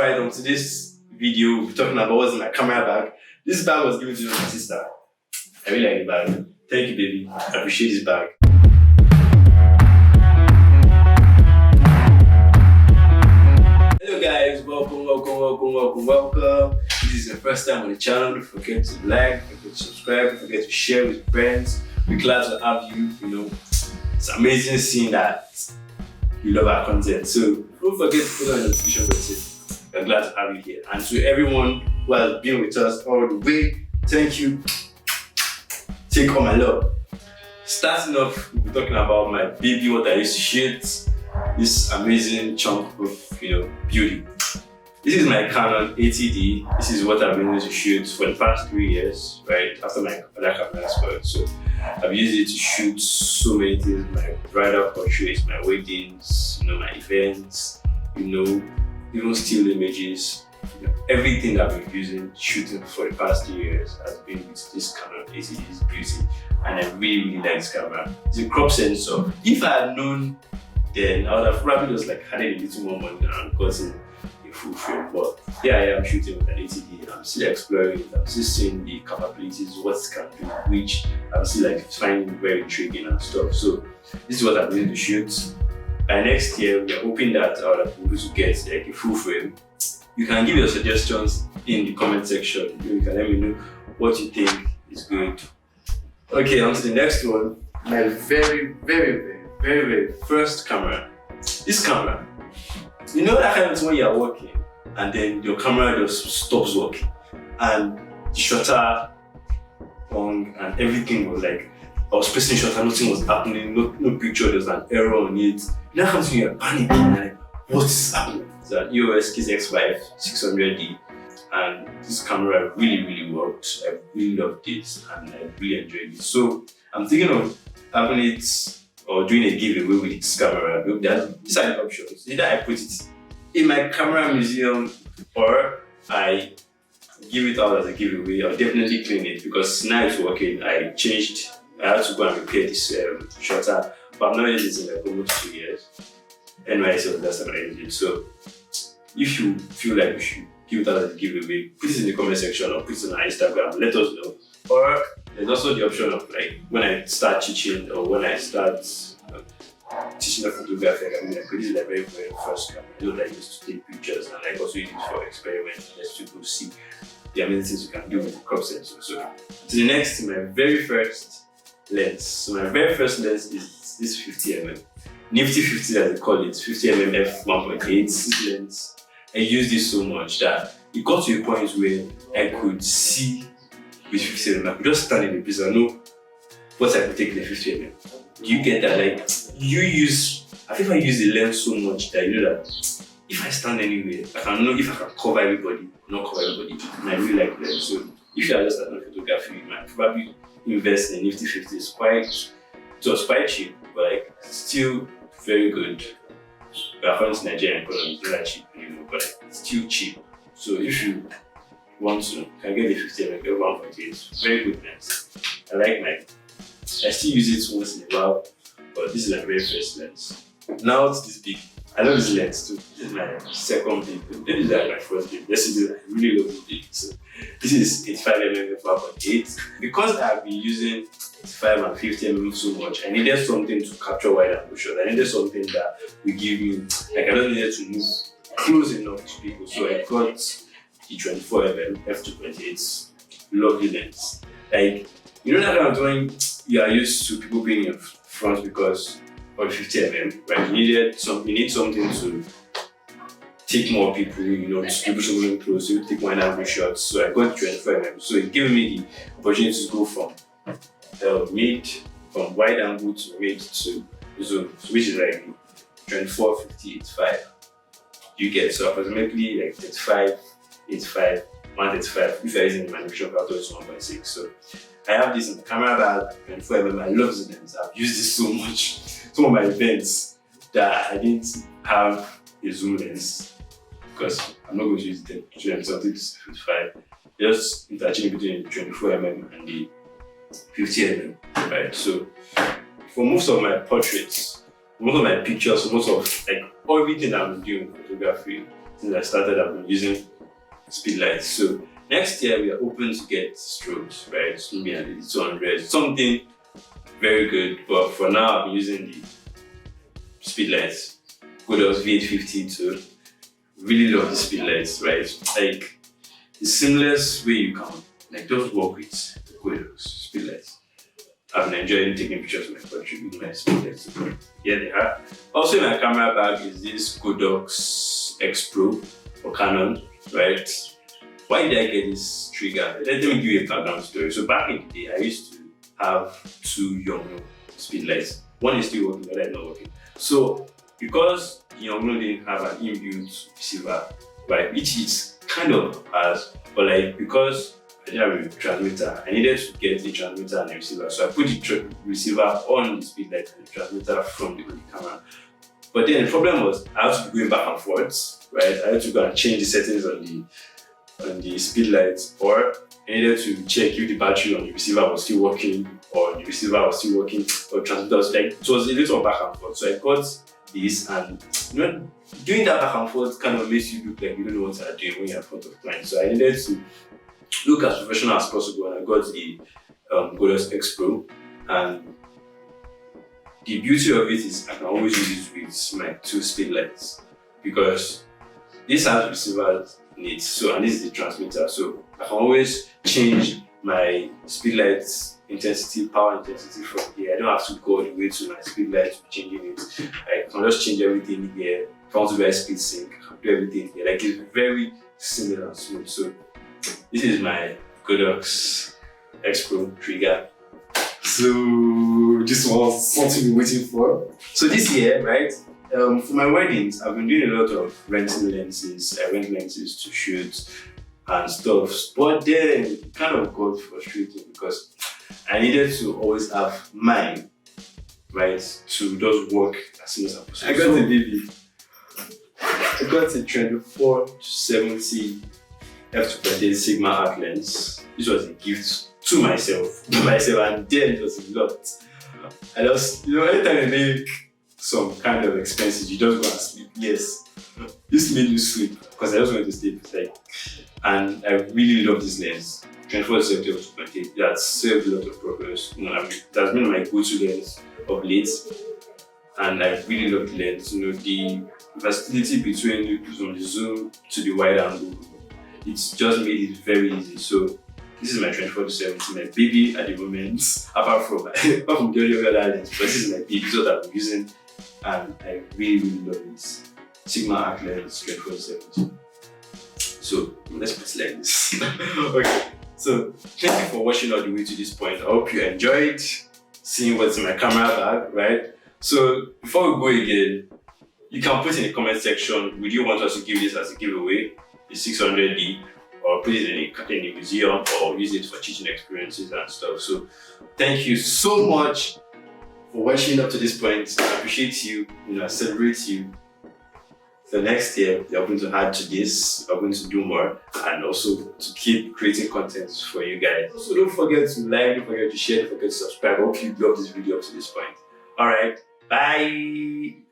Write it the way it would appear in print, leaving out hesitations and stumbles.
Alright, on today's video, we're talking about what's in my camera bag. This bag was given to me by my sister. I really like the bag. Thank you, baby. I appreciate this bag. Hello guys, welcome. This is your first time on the channel. Don't forget to like, don't forget to subscribe, don't forget to share with friends. We're glad to have you, It's amazing seeing that you love our content. So don't forget to put on the notification button. We're glad to have you here. And to everyone who has been with us all the way, thank you. Take all my love. Starting off, we'll be talking about my baby, what I used to shoot. This amazing chunk of beauty. This is my Canon 80D. This is what I've been able to shoot for the past 3 years, right? After my other camera spoiled. So I've used it to shoot so many things, my bridal portraits, my weddings, my events, even still images. Everything that I've been using, shooting for the past 3 years has been with this Canon 80D's beauty. And I really like this camera. It's a crop sensor. If I had known then I would have probably just added a little more money and gotten a full frame. But here I am shooting with an 80D. I'm still exploring it. I'm still seeing the capabilities, what it can do, which I'm still finding very intriguing and stuff. So this is what I'm going to shoot. By next year, we are hoping that I would be able to get a full frame. You can give your suggestions in the comment section. You can let me know what you think is good. Okay, on to the next one. My very first camera. This camera. That kind of when you're working and then your camera just stops working and the shutter on and everything was I was pressing shutter, nothing was happening, no picture, there was an error on it. That comes when you're panicking, what is happening? It's an EOS X5 600D and this camera really worked. I really loved it and I really enjoyed it. So I'm thinking of having it or doing a giveaway with this camera. These are the options. Either I put it in my camera museum or I give it out as a giveaway. I'll definitely clean it because now it's working. I had to go and repair this shutter, but I've not used it in almost 2 years. NYC was last time I used it. So if you feel like you should give it out as a giveaway, put it in the comment section or put it on our Instagram, let us know. Or there's also the option of when I start teaching or when I start teaching the photography, this is the very first camera that I used to take pictures and also use it for experiments just to see the amazing things you can do with the crop sensor. So to the next, my very first lens. So my very first lens is this 50mm. Nifty 50 as they call it, 50mm f1.8. This lens. I used this so much that it got to a point where I could see with 50mm. I could just stand in the place and know what I could take in the 50mm. Do you get that? I think I use the lens so much that that if I stand anywhere, I can know if I can cover everybody, not cover everybody. And I really like lens. So if you are just starting photography, you might probably invest in Nifty 50. It was quite cheap, but still very good. But according to Nigerian economy, it's not that cheap anymore, but it's still cheap. So if you want to, can get the 50mm f1.8. Very good lens. I like mine. I still use it once in a while, but this is my very first lens. Now it's this big. I love this lens too. This is my second big. This is my first big. This is I really love this big. So this is 85mm f1.8. Because I've been using 85 and 50mm so much, I needed something to capture wide angle shots. I needed something that will give me I don't need to move close enough to people. So I got the 24mm f2.8. Lovely lens. That kind of when you are used to people being in front because of 50mm, right? You need something to take more people, to people moving close, you take wide angle shots. So I got 24mm. So it gave me the opportunity to go from from wide angle to mid to zoom, which is 24, 50, 85. You get so approximately 35, 85, 135. If you're using the magnification factor, it's 1.6. So I have this in the camera bag, 24mm. I love this lens. I've used this so much. Some of my events that I didn't have a zoom lens because I'm not going to use it to show something to 55. Just interchanging between the 24mm and the 50mm, right? So for most of my portraits, most of my pictures, most of everything I'm doing in photography, since I started, I've been using speedlights. So next year we are open to get strobes, right? Maybe at 200, something very good. But for now, I've been using the speedlights. Kodak V850 too. Really love the speedlights, right? Like the seamless way you can like just work with Kodak speedlights. I've been enjoying taking pictures of my country with my speedlights. Here they are. Also in my camera bag is this Kodak's Expo for Canon, right? Why did I get this trigger? Let me give you a background story. So back in the day, I used to have 2 Yongnuo speedlights. One is still working, the other is not working. So because Yongnuo didn't have an inbuilt receiver, right, which it kind of has, but like because I didn't have a transmitter, I needed to get the transmitter and the receiver. So I put the receiver on the speedlight and the transmitter from the camera. But then the problem was I had to be going back and forth, right? I had to go and change the settings on the speedlight, or I needed to check if the battery on the receiver was still working, or the receiver was still working, or the transmitter was like, it was a little back and forth. So I got this, and doing that back and forth kind of makes you look like you don't know what you're doing when you're in front of clients. So I needed to look as professional as possible, and I got the Kodak Expo. And the beauty of it is I can always use it with my 2 speedlights, because this has receiver needs, so, and this is the transmitter, so I can always change my speedlight intensity, power intensity from here. I don't have to go all the way to my speedlight to be changing it. I can just change everything here. If I want to do a speed sync, I can do everything here. Like, it's very similar and smooth. So this is my Kodak's Expo trigger. So this was something we're waiting for. So this year, right, for my weddings, I've been doing a lot of renting lenses. I rent lenses to shoot and stuff. But then it kind of got frustrating because I needed to always have mine, right, to just work as soon as possible. I got a baby. I got a 24-70 f2.8 Sigma art lens. This was a gift to myself, and then it was a lot. I just, anytime I make some kind of expenses, you just go and sleep. Yes, this made me sleep because I just wanted to sleep. Like, and I really love this lens. 24-70 f2.8. That served a lot of purpose. That's been my go-to lens of late, and I really love the lens. The versatility between from the zoom to the wide angle, it's just made it very easy. So this is my 24-70, my baby at the moment, apart from the only other lens, but this is my baby, so that I'm using, and I really love it. Sigma Art Lens 24-70. So let's put it like this. Okay, so thank you for watching all the way to this point. I hope you enjoyed seeing what's in my camera bag, right? So before we go again, you can put in the comment section, would you want us to give this as a giveaway, the 600D, or put it in a museum, or use it for teaching experiences and stuff. So thank you so much for watching up to this point. I appreciate you, I celebrate you. The next year, you're going to add to this, you're going to do more, and also to keep creating content for you guys. Also, don't forget to like, don't forget to share, don't forget to subscribe. I hope you loved this video up to this point. Alright, bye!